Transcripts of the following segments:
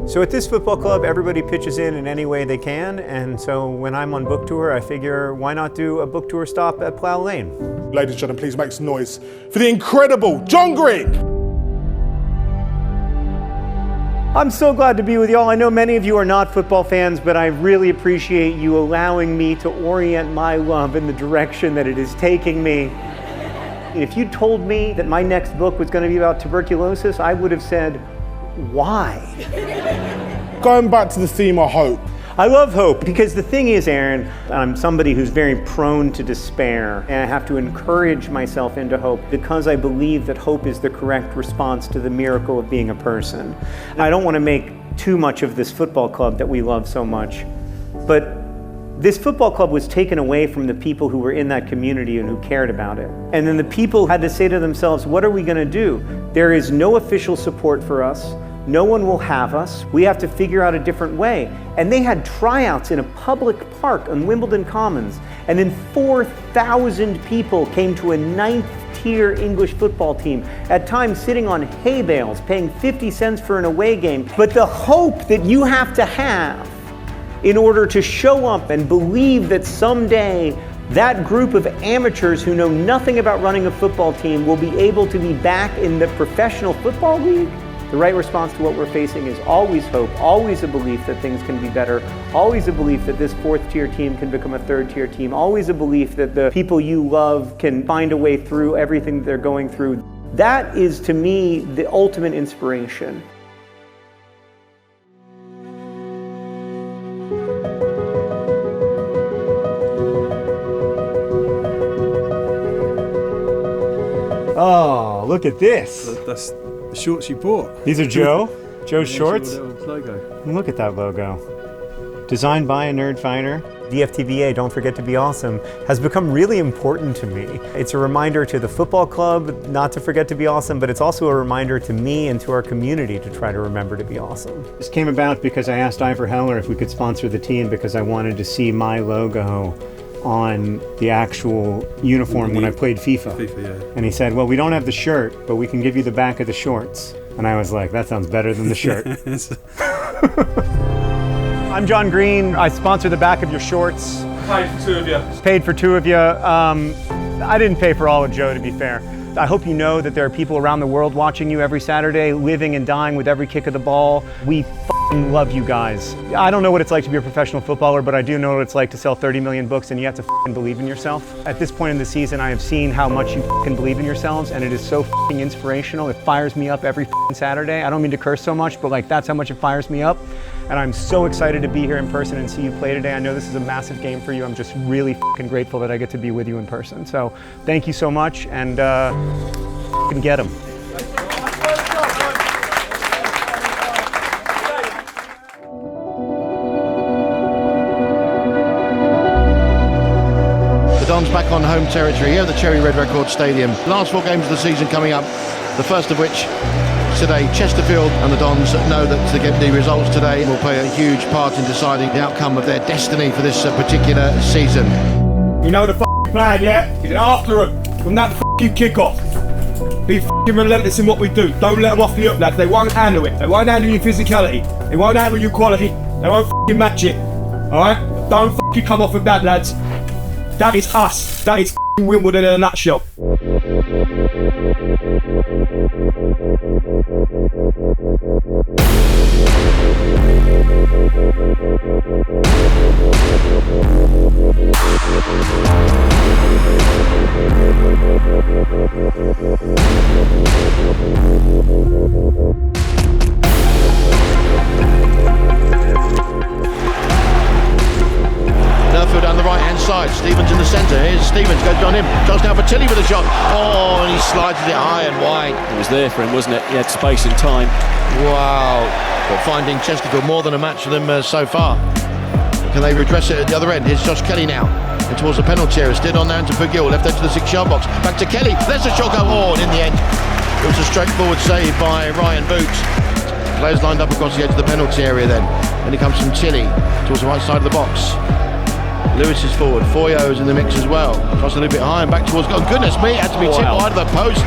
So at this football club, everybody pitches in any way they can, and so when I'm on book tour, I figure why not do a book tour stop at Plough Lane? Ladies and gentlemen, please make some noise for the incredible John Green. I'm so glad to be with y'all. I know many of you are not football fans, but I really appreciate you allowing me to orient my love in the direction that it is taking me. If you told me that my next book was going to be about tuberculosis, I would have said, why? Going back to the theme of hope. I love hope because the thing is, Aaron, I'm somebody who's very prone to despair, and I have to encourage myself into hope because I believe that hope is the correct response to the miracle of being a person. I don't want to make too much of this football club that we love so much, but this football club was taken away from the people who were in that community and who cared about it. And then the people had to say to themselves, what are we going to do? There is no official support for us. No one will have us. We have to figure out a different way. And they had tryouts in a public park on Wimbledon Commons. And then 4,000 people came to a 9th-tier English football team, at times sitting on hay bales, paying 50 cents for an away game. But the hope that you have to have in order to show up and believe that someday that group of amateurs who know nothing about running a football team will be able to be back in the professional football league. The right response to what we're facing is always hope, always a belief that things can be better, always a belief that this 4th-tier team can become a 3rd-tier team, always a belief that the people you love can find a way through everything they're going through. That is, to me, the ultimate inspiration. Oh, look at this. That's the shorts you bought. These are Joe's shorts. Logo. Look at that logo. Designed by a nerd fighter. The FTBA, Don't Forget to Be Awesome, has become really important to me. It's a reminder to the football club not to forget to be awesome, but it's also a reminder to me and to our community to try to remember to be awesome. This came about because I asked Ivor Heller if we could sponsor the team because I wanted to see my logo on the actual uniform when I played FIFA. Yeah. And he said, well, we don't have the shirt, but we can give you the back of the shorts. And I was like, that sounds better than the shirt. I'm John Green. I sponsor the back of your shorts. Paid for 2 of you. Paid for 2 of you. I didn't pay for all of Joe, to be fair. I hope you know that there are people around the world watching you every Saturday, living and dying with every kick of the ball. We f***ing love you guys. I don't know what it's like to be a professional footballer, but I do know what it's like to sell 30 million books and you have to f***ing believe in yourself. At this point in the season, I have seen how much you f***ing believe in yourselves, and it is so f***ing inspirational. It fires me up every f***ing Saturday. I don't mean to curse so much, but like that's how much it fires me up. And I'm so excited to be here in person and see you play today. I know this is a massive game for you. I'm just really f***ing grateful that I get to be with you in person. So thank you so much, and f***ing get them. The Dons back on home territory here at the Cherry Red Record Stadium. Last 4 games of the season coming up, the first of which today. Chesterfield and the Dons know that to get the results today will play a huge part in deciding the outcome of their destiny for this particular season. You know the plan, yeah? Get after them from that kick-off. Be relentless in what we do. Don't let them off the hook, lads. They won't handle it. They won't handle your physicality. They won't handle your quality. They won't match it. Alright? Don't come off with that, lads. That is us. That is Wimbledon in a nutshell. Down the right-hand side, Stevens in the centre. Here's Stevens, goes on him. John's now for Tilly with a shot. Oh, and he slides it high and wide. It was there for him, wasn't it? He had space and time. Wow. But finding Chesterfield more than a match for them so far. Can they redress it at the other end? Here's Josh Kelly now. And towards the penalty area. Steered on there into Bugil. Left edge to the 6-yard box. Back to Kelly. There's a shot go. Oh, and in the end, it was a straightforward save by Ryan Boots. Players lined up across the edge of the penalty area then. Then he comes from Tilly towards the right side of the box. Lewis is forward, Foyo's in the mix as well. Tries a little bit high and back towards goal. Goodness me, it had to be tipped wide of the post.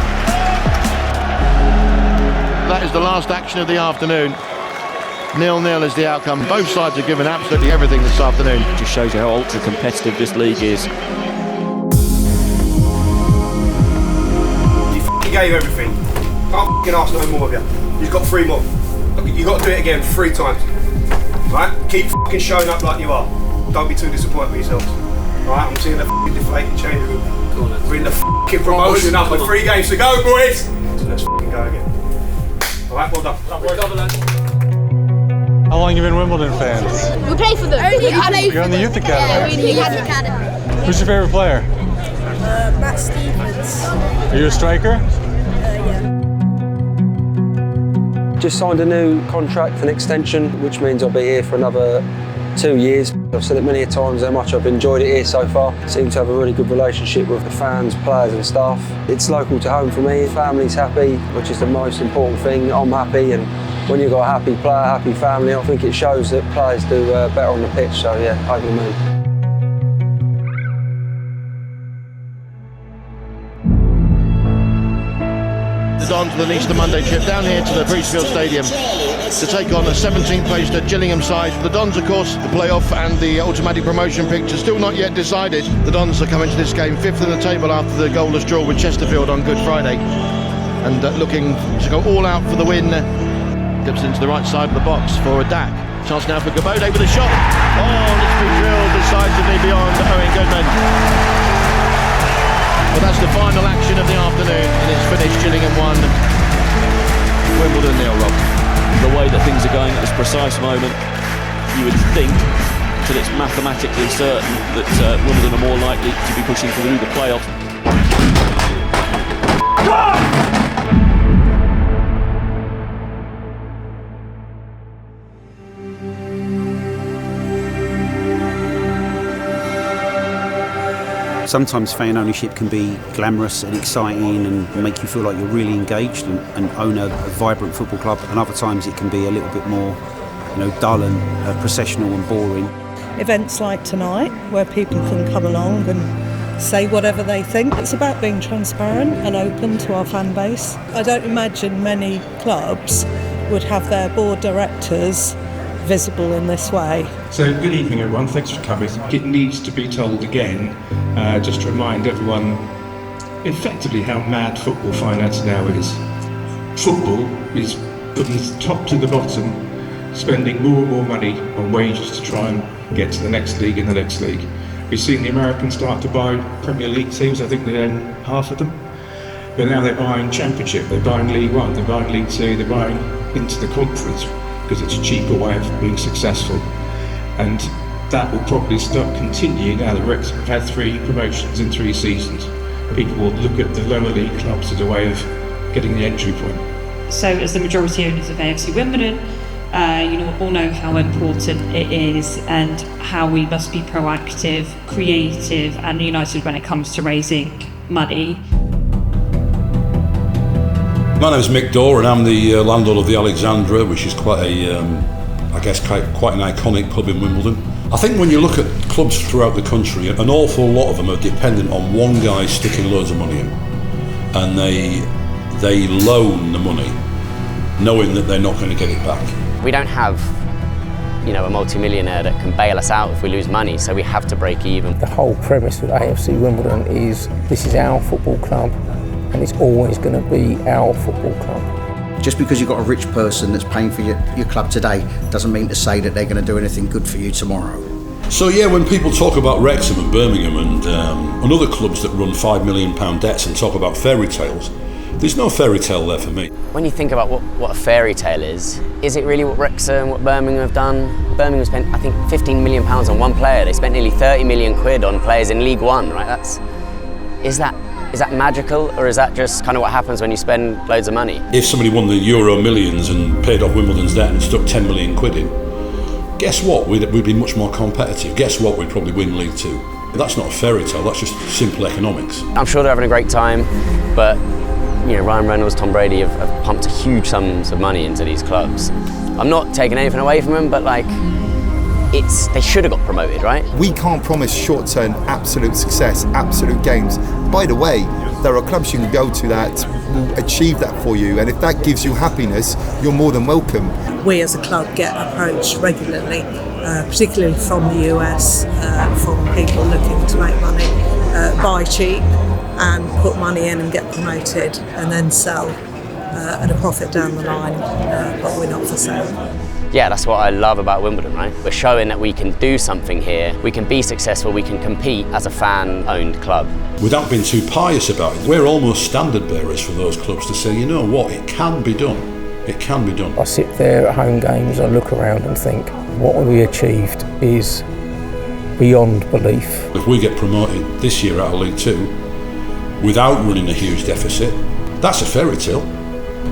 That is the last action of the afternoon. 0-0 is the outcome. Both sides have given absolutely everything this afternoon. Just shows you how ultra competitive this league is. You gave everything. Can't f***ing ask no more of you. You've got 3 more. You've got to do it again 3 times. Right? Keep f***ing showing up like you are. Don't be too disappointed with yourselves. Right? I'm seeing the f***ing deflated change room. We're in the f***ing promotion up with 3 games to go, boys. So let's f***ing go again. Alright, well done. How long have you been Wimbledon fans? We play for them. You're on the youth academy? Yeah, we're in the youth academy. Who's your favourite player? Matt Stevens. Are you a striker? Just signed a new contract, an extension, which means I'll be here for another 2 years. I've said it many a times how much I've enjoyed it here so far. Seem to have a really good relationship with the fans, players and staff. It's local to home for me. Family's happy, which is the most important thing. I'm happy, and when you've got a happy player, happy family, I think it shows that players do better on the pitch. So yeah, over the moon. The Dons with an Easter Monday trip down here to the Breezefield Stadium to take on a 17th placed Gillingham side. The Dons, of course, the playoff and the automatic promotion picture still not yet decided. The Dons are coming to this game 5th in the table after the goalless draw with Chesterfield on Good Friday, and looking to go all out for the win. Dips into the right side of the box for a Dak. Chance now for Gabode with a shot. Oh, it's been drilled decisively beyond Owen Goodman. But that's the final action of the afternoon, and it's finished. Gillingham 1, Wimbledon 0, Rob. The way that things are going at this precise moment, you would think that it's mathematically certain that Wimbledon are more likely to be pushing through the playoffs. Sometimes fan ownership can be glamorous and exciting and make you feel like you're really engaged and own a vibrant football club, and other times it can be a little bit more, dull and processional and boring. Events like tonight, where people can come along and say whatever they think. It's about being transparent and open to our fan base. I don't imagine many clubs would have their board directors visible in this way. So good evening everyone, thanks for coming. It needs to be told again, just to remind everyone effectively how mad football finance now is. Football is from top to the bottom, spending more and more money on wages to try and get to the next league and the next league. We've seen the Americans start to buy Premier League teams, I think they own half of them. But now they're buying Championship, they're buying League One, they're buying League Two, they're buying into the conference, because it's a cheaper way of being successful. And that will probably continue now that Wrexham have had 3 promotions in 3 seasons. People will look at the lower league clubs as a way of getting the entry point. So as the majority owners of AFC Wimbledon, all know how important it is and how we must be proactive, creative and united when it comes to raising money. My name's Mick Dorr and I'm the landlord of the Alexandra, which is quite an iconic pub in Wimbledon. I think when you look at clubs throughout the country, an awful lot of them are dependent on one guy sticking loads of money in, and they loan the money knowing that they're not going to get it back. We don't have a multi-millionaire that can bail us out if we lose money, so we have to break even. The whole premise with AFC Wimbledon is this is our football club, and it's always going to be our football club. Just because you've got a rich person that's paying for your club today doesn't mean to say that they're going to do anything good for you tomorrow. So yeah, when people talk about Wrexham and Birmingham and other clubs that run £5 million debts and talk about fairy tales, there's no fairy tale there for me. When you think about what a fairy tale is it really what Wrexham, what Birmingham have done? Birmingham spent, I think, £15 million on one player. They spent nearly 30 million quid on players in League One, right? Is that magical, or is that just kind of what happens when you spend loads of money? If somebody won the Euro Millions and paid off Wimbledon's debt and stuck 10 million quid in, guess what? We'd be much more competitive. Guess what? We'd probably win League Two. But that's not a fairy tale, that's just simple economics. I'm sure they're having a great time, but Ryan Reynolds, Tom Brady have pumped huge sums of money into these clubs. I'm not taking anything away from them, but they should have got promoted, right? We can't promise short-term absolute success, absolute gains. By the way, there are clubs you can go to that will achieve that for you, and if that gives you happiness, you're more than welcome. We as a club get approached regularly, particularly from the US, from people looking to make money, buy cheap and put money in and get promoted and then sell at a profit down the line, but we're not for sale. Yeah, that's what I love about Wimbledon, right? We're showing that we can do something here, we can be successful, we can compete as a fan-owned club. Without being too pious about it, we're almost standard bearers for those clubs to say, you know what, it can be done. It can be done. I sit there at home games, I look around and think, what we achieved is beyond belief. If we get promoted this year out of League Two without running a huge deficit, that's a fairy tale.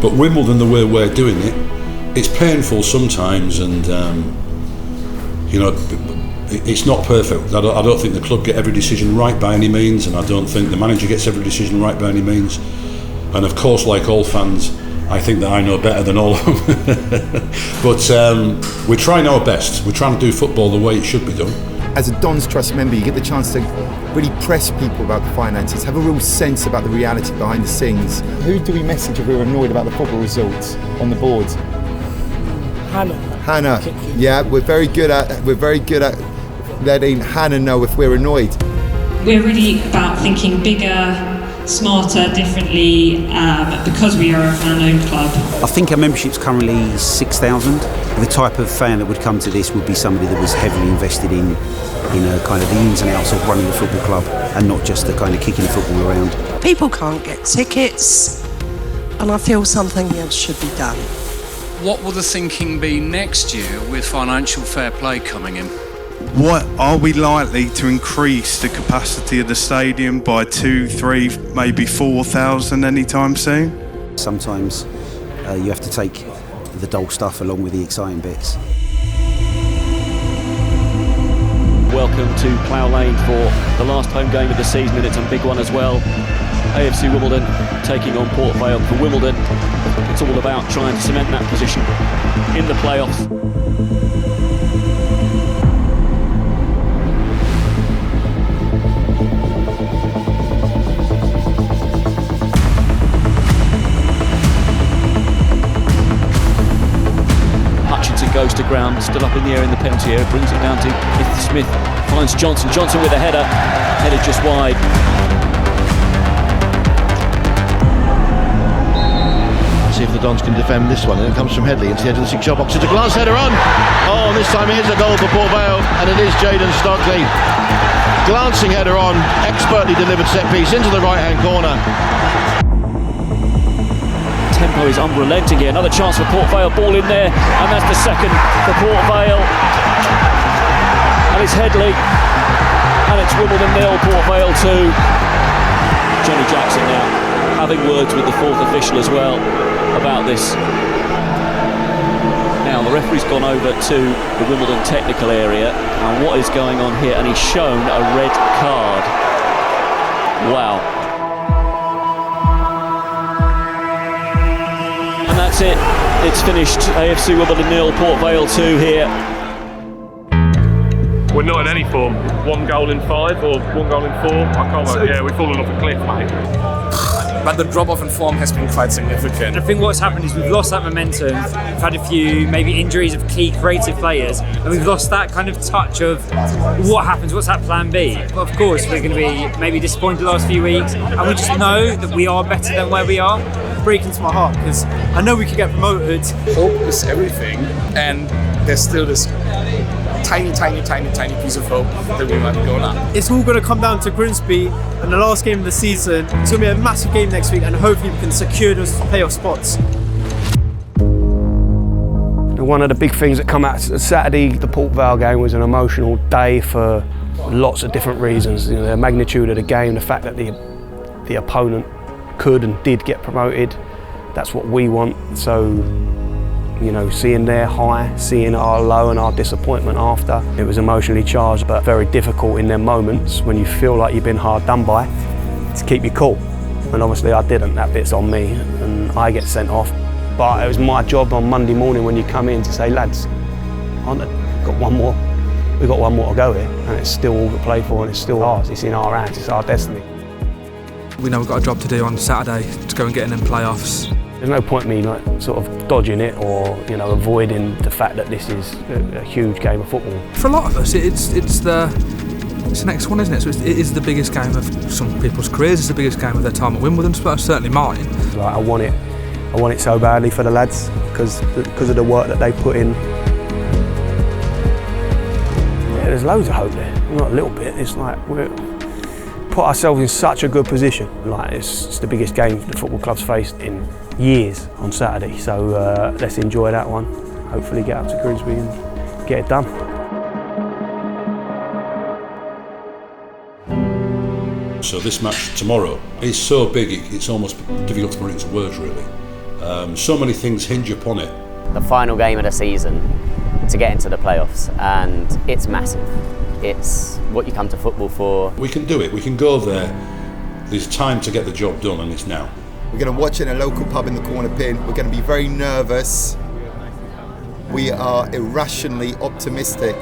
But Wimbledon, the way we're doing it, it's painful sometimes, and you know, it's not perfect. I don't think the club get every decision right by any means, and I don't think the manager gets every decision right by any means. And of course, like all fans, I think that I know better than all of them. But we're trying our best. We're trying to do football the way it should be done. As a Don's Trust member, you get the chance to really press people about the finances, have a real sense about the reality behind the scenes. Who do we message if we're annoyed about the football results on the board? Hannah. Yeah, we're very good at letting Hannah know if we're annoyed. We're really about thinking bigger, smarter, differently, because we are a fan-owned club. I think our membership's currently 6,000. The type of fan that would come to this would be somebody that was heavily invested in kind of the ins and outs of running the football club, and not just the kind of kicking the football around. People can't get tickets, and I feel something else should be done. What will the thinking be next year with financial fair play coming in? What are we likely to increase the capacity of the stadium by 2, 3, maybe 4,000 anytime soon? Sometimes you have to take the dull stuff along with the exciting bits. Welcome to Plough Lane for the last home game of the season, and it's a big one as well. AFC Wimbledon taking on Port Vale. For Wimbledon, it's all about trying to cement that position in the playoffs. Goes to ground, still up in the air in the penalty area, brings it down to Smith, finds Johnson with a header, headed just wide. See if the Dons can defend this one, and it comes from Headley into the edge of the 6-yard box. It's a glass header on! Oh, and this time it is a goal for Port Vale, and it is Jayden Stockley. Glancing header on, expertly delivered set piece into the right-hand corner. Tempo is unrelenting here. Another chance for Port Vale. Ball in there, and that's the second for Port Vale. And it's Headley, and it's Wimbledon 0, Port Vale 2. Johnnie Jackson now having words with the fourth official as well about this. Now the referee's gone over to the Wimbledon technical area, and what is going on here? And he's shown a red card. Wow. And that's it. It's finished. AFC Wimbledon 0, Port Vale 2 here. We're not in any form. 1 goal in 5 or 1 goal in 4. I can't remember. Yeah, we've fallen off a cliff, mate. But the drop-off in form has been quite significant. I think what's happened is we've lost that momentum. We've had a few maybe injuries of key creative players, and we've lost that kind of touch of what happens, what's that plan B? Of course, we're going to be maybe disappointed the last few weeks, and we just know that we are better than where we are. Breaking to my heart, because I know we could get promoted. Hope is everything, and there's still this tiny piece of hope that we might be going up. It's all going to come down to Grimsby and the last game of the season. It's going to be a massive game next week, and hopefully we can secure those playoff spots. One of the big things that come out Saturday, the Port Vale game, was an emotional day for lots of different reasons. You know, the magnitude of the game, the fact that the opponent could and did get promoted, that's what we want. So, you know, seeing their high, seeing our low and our disappointment after, it was emotionally charged, but very difficult in them moments when you feel like you've been hard done by, to keep you cool. And obviously I didn't, that bit's on me, and I get sent off. But it was my job on Monday morning when you come in to say, lads, we've got one more to go here, and it's still all to play for, and it's still ours, it's in our hands, it's our destiny. We know we've got a job to do on Saturday to go and get in them playoffs. There's no point me sort of dodging it or avoiding the fact that this is a huge game of football. For a lot of us, it's the next one, isn't it? So it is the biggest game of some people's careers. It's the biggest game of their time at Wimbledon. So that's certainly mine. I want it so badly for the lads because of the work that they put in. Yeah, there's loads of hope there. Not a little bit. It's like we're put ourselves in such a good position. Like it's the biggest game the football club's faced in years on Saturday. So let's enjoy that one. Hopefully get up to Grimsby and get it done. So this match tomorrow is so big, it's almost difficult to put it into words, really. So many things hinge upon it. The final game of the season to get into the playoffs, and it's massive. It's what you come to football for. We can do it, we can go there. There's time to get the job done, and it's now. We're going to watch it in a local pub in the corner pin. We're going to be very nervous. We are irrationally optimistic.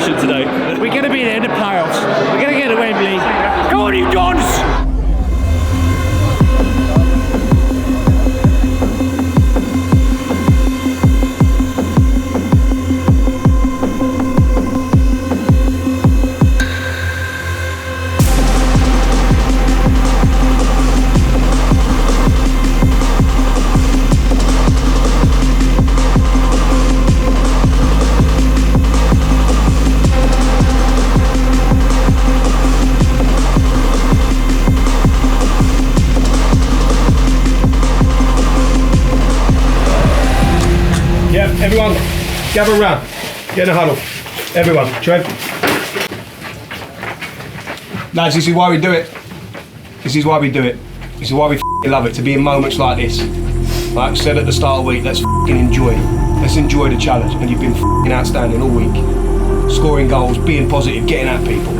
Today. We're going to be there in the playoffs. We're going to get to Wembley. Go on, you Dons! Everyone, gather around. Get in a huddle. Everyone, Trev. Lads, this is why we do it. This is why we do it. This is why we love it, to be in moments like this. Like I said at the start of the week, let's enjoy. Let's enjoy the challenge. And you've been outstanding all week. Scoring goals, being positive, getting at people.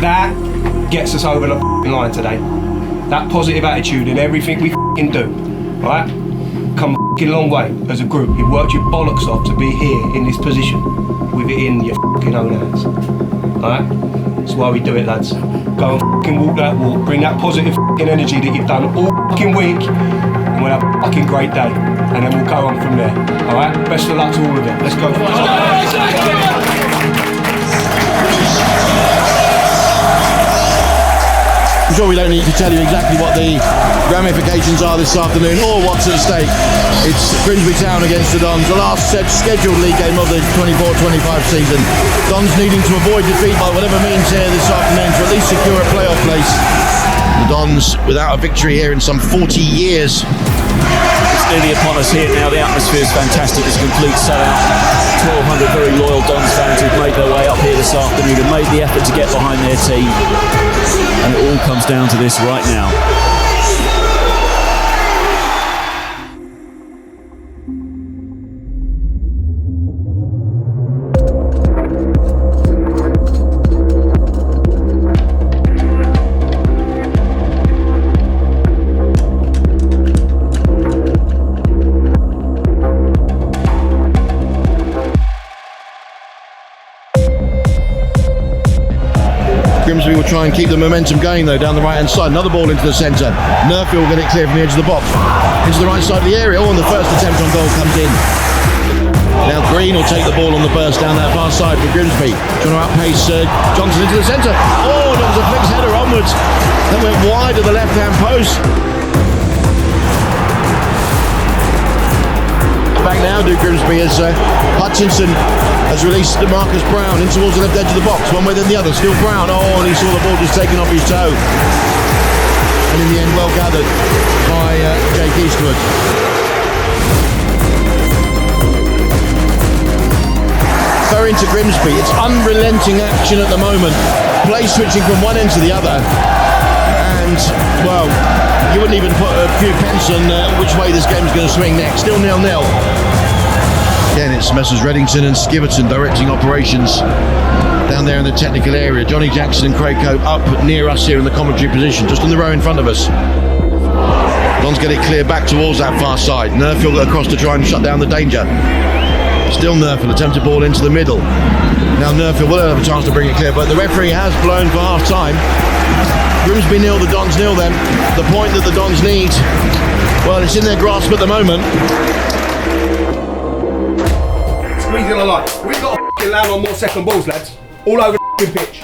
That gets us over the line today. That positive attitude in everything we do. Right? Come a long way as a group. You've worked your bollocks off to be here in this position with it in your own hands. Alright? That's why we do it, lads. Go and walk that walk, bring that positive energy that you've done all week, and we'll have a great day. And then we'll go on from there. Alright? Best of luck to all of it. Let's go. I'm sure we don't need to tell you exactly what the ramifications are this afternoon or what's at stake. It's Grimsby Town against the Dons, the last scheduled league game of the 24-25 season. Dons needing to avoid defeat by whatever means here this afternoon to at least secure a playoff place. The Dons without a victory here in some 40 years. It's nearly upon us here now. The atmosphere is fantastic. It's a complete sellout. 1,200 very loyal Dons fans who've made their way up here this afternoon and made the effort to get behind their team. And it all comes down to this right now. Grimsby will try and keep the momentum going though down the right hand side. Another ball into the centre. Murphy will get it clear from the edge of the box. Into the right side of the area. Oh, and the first attempt on goal comes in. Now Green will take the ball on the burst down that far side for Grimsby. Trying to outpace Johnson into the centre. Oh, and it was a flicked header onwards. That went wide of the left hand post. Back now do Grimsby as Hutchinson has released Marcus Brown in towards the left edge of the box, one way then the other, still Brown, oh, and he saw the ball just taken off his toe, and in the end well gathered by Jake Eastwood. Throw into Grimsby, it's unrelenting action at the moment, play switching from one end to the other, and well, you wouldn't even put a few pence on which way this game's going to swing next. Still 0-0. Again, it's Messrs Reddington and Skiverton directing operations. down there in the technical area. Johnnie Jackson and Craig Cope up near us here in the commentary position, just in the row in front of us. Dons get it clear back towards that far side. Nerfield across to try and shut down the danger. Still Nerfield, attempted ball into the middle. Now Nerfield will have a chance to bring it clear, but the referee has blown for half time. Grimsby nil, the Dons nil then. The point that the Dons need, well, it's in their grasp at the moment. Squeeze in a line. We've got to land on more second balls, lads. All over the pitch.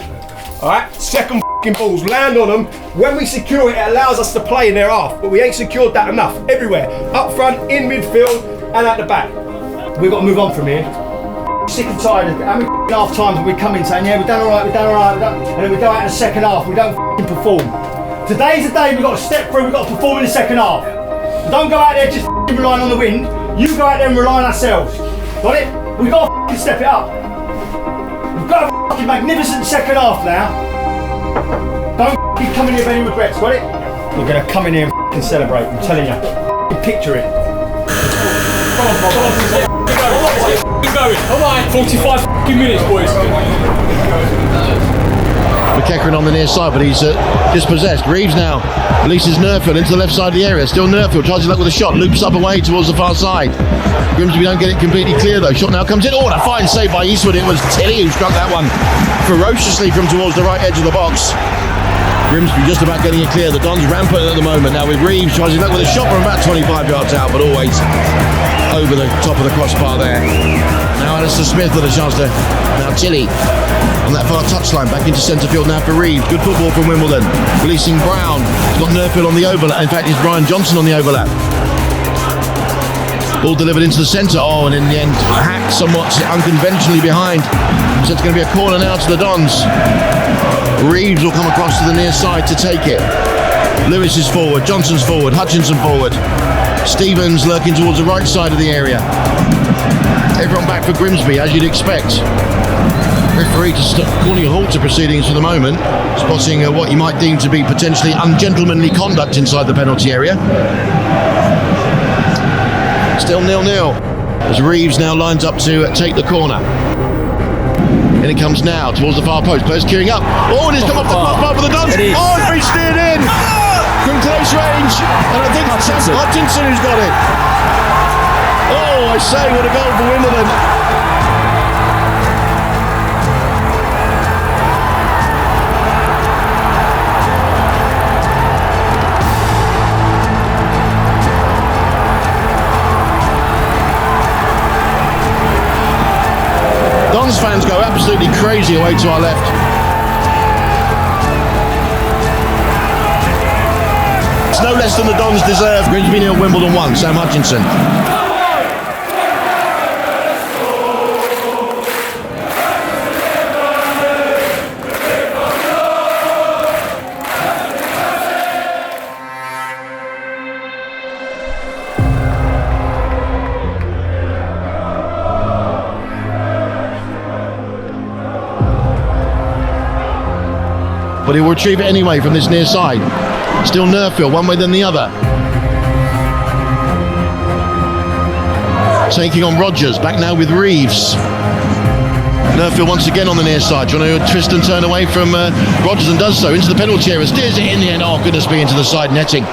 Alright? Second balls, land on them. When we secure it, it allows us to play in their half, but we ain't secured that enough. Everywhere. Up front, in midfield, and at the back. We've got to move on from here. Sick and tired of how many half times have we come in saying, yeah, we've done alright, and then we go out in the second half, we don't perform. Today's the day we've got to step through, we've got to perform in the second half. Don't go out there just relying on the wind, you go out there and rely on ourselves. Got it? We've got to step it up. We've got a magnificent second half now. Don't come in here with any regrets, got it? We're going to come in here and celebrate, I'm telling you. Picture it. Come on, Bob. Keep going. Come on. 45 minutes, boys. McEachran on the near side, but he's dispossessed. Reeves now releases Nerfield into the left side of the area. Still Nerfield, tries his luck with a shot, loops up away towards the far side. Grimsby don't get it completely clear though. Shot now comes in. Oh, and a fine save by Eastwood. It was Tilly who struck that one ferociously from towards the right edge of the box. Grimsby just about getting it clear. The Dons rampant at the moment. Now with Reeves, tries his luck with a shot from about 25 yards out, but always over the top of the crossbar there. Now Alistair Smith with a chance to. Now Tilly on that far touchline, back into centre field now for Reeves. Good football from Wimbledon. Releasing Brown. He's got Nerfield on the overlap. In fact, it's Brian Johnson on the overlap. Ball delivered into the centre. Oh, and in the end, hacked somewhat unconventionally behind. So it's going to be a corner now to the Dons. Reeves will come across to the near side to take it. Lewis is forward, Johnson's forward, Hutchinson forward. Stevens lurking towards the right side of the area. Everyone back for Grimsby, as you'd expect. Referee calling a halt to proceedings for the moment, spotting what you might deem to be potentially ungentlemanly conduct inside the penalty area. Still 0-0 as Reeves now lines up to take the corner. In it comes now towards the far post. Players queuing up. Oh, and he's come off the crossbar for the Dons. Oh, it's been steered in from close range. And I think it's Hutchinson who's got it. Oh, I say, what a goal for Wimbledon. Dons fans go absolutely crazy away to our left. It's no less than the Dons deserve. Grimsby 0, Wimbledon 1. Sam Hutchinson. But he will retrieve it anyway from this near side. Still Nerfield, one way then the other. Taking on Rogers, back now with Reeves. Nerfield once again on the near side, trying to twist and turn away from Rogers, and does so into the penalty area. Steers it in the end. Oh, goodness me, into the side netting.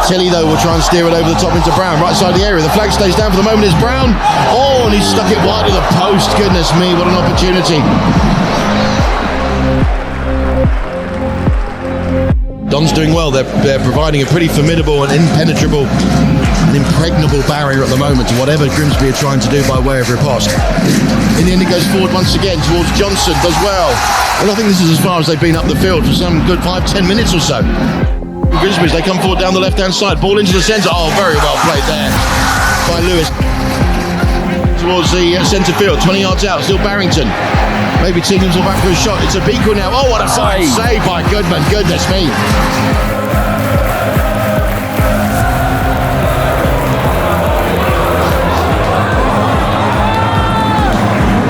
Tilly, though, will try and steer it over the top into Brown, right side of the area. The flag stays down for the moment. It's Brown. Oh, and he's stuck it wide of the post. Goodness me, what an opportunity. Don's doing well. They're providing a pretty formidable and impenetrable and impregnable barrier at the moment to whatever Grimsby are trying to do by way of riposte. In the end, it goes forward once again towards Johnson. Does well. And I think this is as far as they've been up the field for some good 5-10 minutes or so. Grimsby, they come forward down the left-hand side. Ball into the centre. Oh, very well played there by Lewis. Towards the centre field, 20 yards out. Still Barrington. Maybe Tingham's will back for a shot. It's a Beaker now. Oh, what a fine save by Goodman. Goodness me.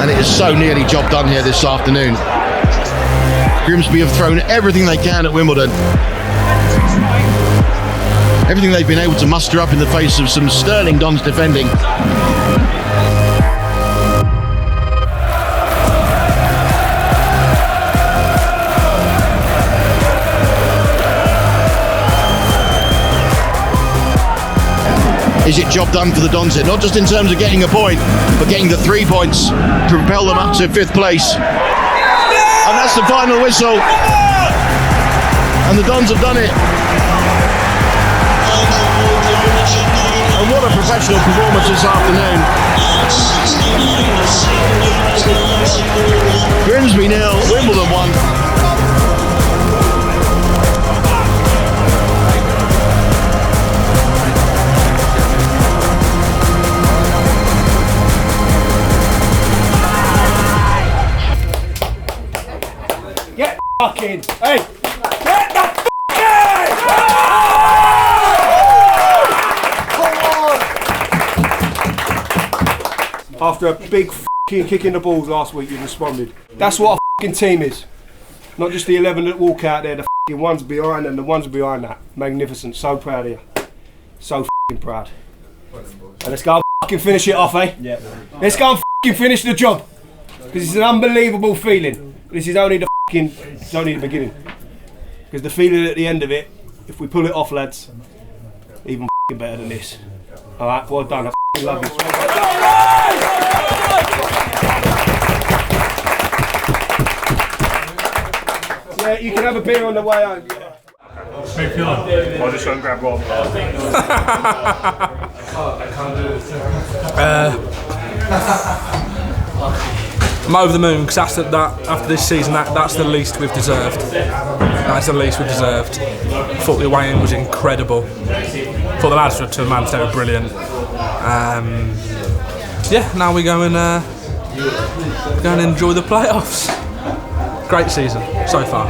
And it is so nearly job done here this afternoon. Grimsby have thrown everything they can at Wimbledon. Everything they've been able to muster up in the face of some sterling Dons defending. is it job done for the Dons here? Not just in terms of getting a point, but getting the 3 points to propel them up to 5th place. And that's the final whistle. And the Dons have done it. And what a professional performance this afternoon. Grimsby 0, Wimbledon 1. Get fucking, hey, get the fucking! After a big fucking kick in the balls last week, you responded. That's what a fucking team is. Not just the 11 that walk out there, the fucking ones behind and the ones behind that. Magnificent, so proud of you. So fucking proud. And let's go and fucking finish it off, eh? Yeah. Let's go and fucking finish the job. Because it's an unbelievable feeling. This is only the it's only the beginning. Because the feeling at the end of it, if we pull it off, lads, even better than this. Alright, well done. I love you. Yeah, you can have a beer on the way out. Yeah. I'll just go and grab Rob. I'm over the moon because after this season, that's the least we've deserved. That's the least we've deserved. Thought the away in was incredible. Thought the lads to the man, they were brilliant. Yeah, now we go and enjoy the playoffs. Great season so far.